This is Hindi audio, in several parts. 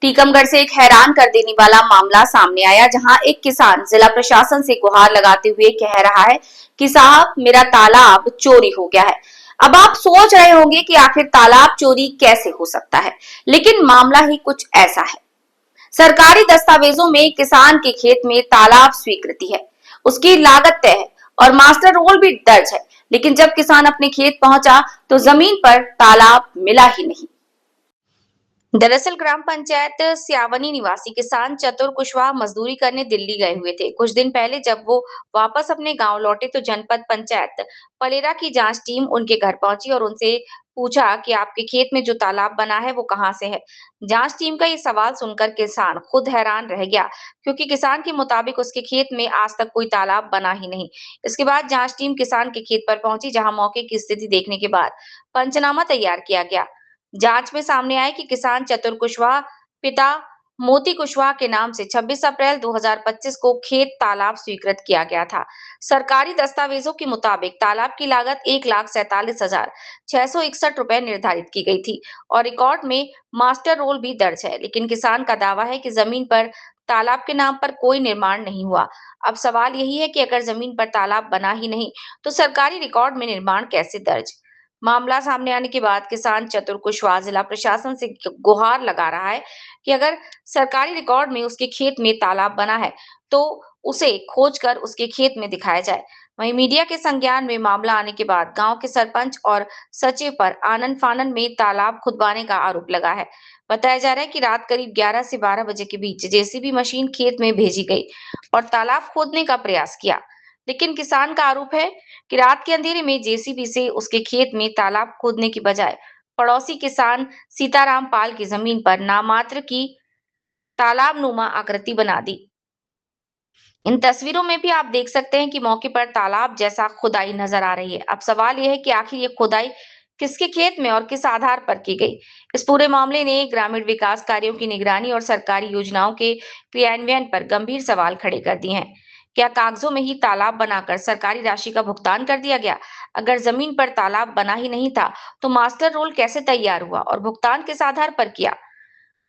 टीकमगढ़ से एक हैरान कर देने वाला मामला सामने आया, जहां एक किसान जिला प्रशासन से गुहार लगाते हुए कह रहा है कि साहब मेरा तालाब चोरी हो गया है। अब आप सोच रहे होंगे कि आखिर तालाब चोरी कैसे हो सकता है, लेकिन मामला ही कुछ ऐसा है। सरकारी दस्तावेजों में किसान के खेत में तालाब स्वीकृति है, उसकी लागत तय है और मास्टर रोल भी दर्ज है, लेकिन जब किसान अपने खेत पहुंचा तो जमीन पर तालाब मिला ही नहीं। दरअसल ग्राम पंचायत स्यावनी निवासी किसान चतुर कुशवाहा मजदूरी करने दिल्ली गए हुए थे। कुछ दिन पहले जब वो वापस अपने गांव लौटे तो जनपद पंचायत पलेरा की जांच टीम उनके घर पहुंची और उनसे पूछा कि आपके खेत में जो तालाब बना है वो कहां से है। जांच टीम का ये सवाल सुनकर किसान खुद हैरान रह गया, क्योंकि किसान के मुताबिक उसके खेत में आज तक कोई तालाब बना ही नहीं। इसके बाद जांच टीम किसान के खेत पर पहुंची, जहां मौके की स्थिति देखने के बाद पंचनामा तैयार किया गया। जांच में सामने आया कि किसान चतुर कुशवाहा पिता मोती कुशवाहा के नाम से 26 अप्रैल 2025 को खेत तालाब स्वीकृत किया गया था। सरकारी दस्तावेजों के मुताबिक तालाब की लागत 1,47,661 रुपए निर्धारित की गई थी और रिकॉर्ड में मास्टर रोल भी दर्ज है, लेकिन किसान का दावा है कि जमीन पर तालाब के नाम पर कोई निर्माण नहीं हुआ। अब सवाल यही है कि अगर जमीन पर तालाब बना ही नहीं तो सरकारी रिकॉर्ड में निर्माण कैसे दर्ज। मामला सामने आने के बाद किसान चतुर कुशवाहा जिला प्रशासन से गुहार लगा रहा है कि अगर सरकारी रिकॉर्ड में उसके खेत में तालाब बना है तो उसे खोजकर उसके खेत में दिखाया जाए। वहीं मीडिया के संज्ञान में मामला आने के बाद गांव के सरपंच और सचिव पर आनन फानन में तालाब खुदवाने का आरोप लगा है। बताया जा रहा है कि रात करीब 11 से 12 बजे के बीच जेसीबी मशीन खेत में भेजी गई और तालाब खोदने का प्रयास किया, लेकिन किसान का आरोप है कि रात के अंधेरे में जेसीबी से उसके खेत में तालाब खोदने की बजाय पड़ोसी किसान सीताराम पाल की जमीन पर नामात्र की तालाब नुमा आकृति बना दी। इन तस्वीरों में भी आप देख सकते हैं कि मौके पर तालाब जैसा खुदाई नजर आ रही है। अब सवाल यह है कि आखिर ये खुदाई किसके खेत में और किस आधार पर की गई। इस पूरे मामले ने ग्रामीण विकास कार्यों की निगरानी और सरकारी योजनाओं के क्रियान्वयन पर गंभीर सवाल खड़े कर दिए हैं। क्या कागजों में ही तालाब बनाकर सरकारी राशि का भुगतान कर दिया गया? अगर जमीन पर तालाब बना ही नहीं था तो मास्टर रोल कैसे तैयार हुआ और भुगतान किस आधार पर किया?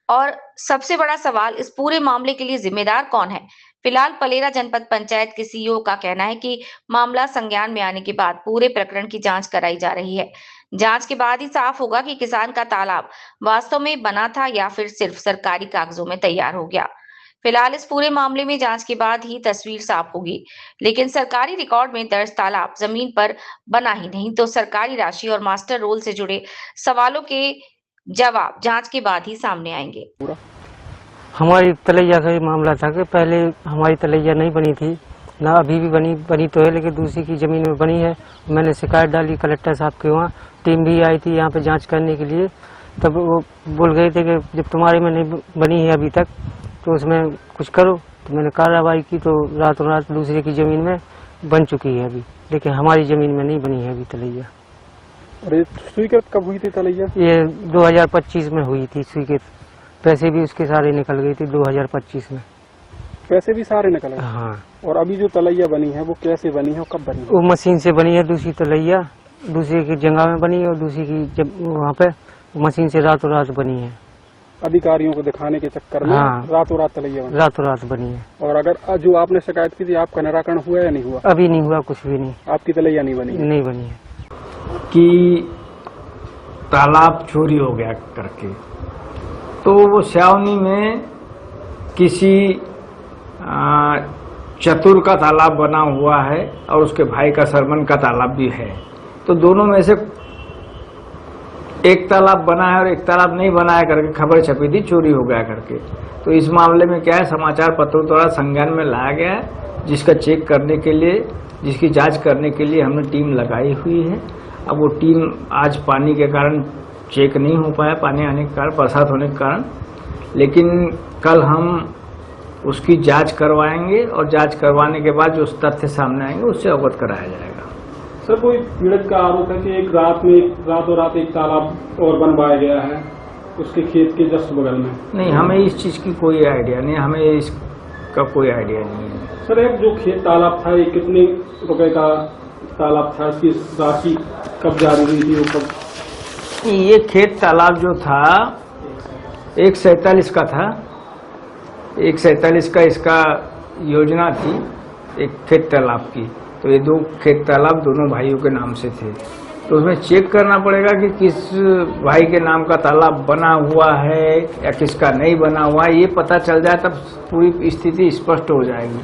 और सबसे बड़ा सवाल, इस पूरे मामले के लिए जिम्मेदार कौन है? फिलहाल पलेरा जनपद पंचायत के सीईओ का कहना है कि मामला संज्ञान में आने के बाद पूरे प्रकरण की जांच कराई जा रही है। जांच के बाद ही साफ होगा कि किसान का तालाब वास्तव में बना था या फिर सिर्फ सरकारी कागजों में तैयार हो गया। फिलहाल इस पूरे मामले में जांच के बाद ही तस्वीर साफ होगी, लेकिन सरकारी रिकॉर्ड में दर्ज तालाब जमीन पर बना ही नहीं तो सरकारी राशि और मास्टर रोल से जुड़े सवालों के जवाब जांच के बाद ही सामने आएंगे। हमारी तलैया का ये मामला था कि पहले हमारी तलैया नहीं बनी थी, ना अभी भी बनी तो है, लेकिन दूसरी की ज़मीन में बनी है। मैंने शिकायत डाली कलेक्टर साहब के वहाँ, टीम भी आई थी यहाँ पे जांच करने के लिए। तब वो बोल गए थे कि जब तुम्हारे में नहीं बनी है अभी तक तो उसमें कुछ करो। तो मैंने कार्रवाई की तो रातों रात दूसरे की ज़मीन में बन चुकी है अभी, लेकिन हमारी ज़मीन में नहीं बनी है अभी तलैया। अरे स्वीकृत कब हुई थी तलैया? ये 2025 में हुई थी स्वीकृत। पैसे भी उसके सारे निकल गए थे 2025 में। पैसे भी सारे निकल गए? हाँ। और अभी जो तलैया बनी है वो कैसे बनी है और कब बनी है? वो मशीन से बनी है दूसरी तलैया, दूसरे की जगह में बनी है और दूसरी की जब वहाँ पे मशीन से रातों रात बनी है। अधिकारियों को दिखाने के चक्कर में हाँ, रातों रात तलैया बनी? रातों रात बनी है। और अगर जो आपने शिकायत की थी आपका निराकरण हुआ या नहीं हुआ? अभी नहीं हुआ, कुछ भी नहीं। आपकी तलैया नहीं बनी? नहीं बनी है। कि तालाब चोरी हो गया करके, तो वो स्यावनी में किसी चतुर का तालाब बना हुआ है और उसके भाई का सरमन का तालाब भी है। तो दोनों में से एक तालाब बना है और एक तालाब नहीं बना है करके खबर छपी थी चोरी हो गया करके। तो इस मामले में क्या है, समाचार पत्रों द्वारा संज्ञान में लाया गया है, जिसका चेक करने के लिए, जिसकी जांच करने के लिए हमने टीम लगाई हुई है। अब वो टीम आज पानी के कारण चेक नहीं हो पाया, पानी आने के कारण, बरसात होने के कारण, लेकिन कल हम उसकी जांच करवाएंगे और जांच करवाने के बाद जो तथ्य सामने आएंगे उससे अवगत कराया जाएगा। सर, कोई पीड़ित का आरोप है कि एक रात में रातों रात एक तालाब और बनवाया गया है उसके खेत के जस्ट बगल में। नहीं, हमें इस चीज की कोई आइडिया नहीं, हमें इसका कोई आइडिया नहीं है। सर, एक जो खेत तालाब था ये कितने रुपए का तालाब था? इसकी राशि कब जारी हुई थी? वो कब? ये खेत तालाब जो था 147 का था, 147 का इसका योजना थी एक खेत तालाब की। तो ये 2 खेत तालाब दोनों भाइयों के नाम से थे। तो उसमें चेक करना पड़ेगा कि किस भाई के नाम का तालाब बना हुआ है या किसका नहीं बना हुआ है। ये पता चल जाए तब पूरी स्थिति स्पष्ट हो जाएगी।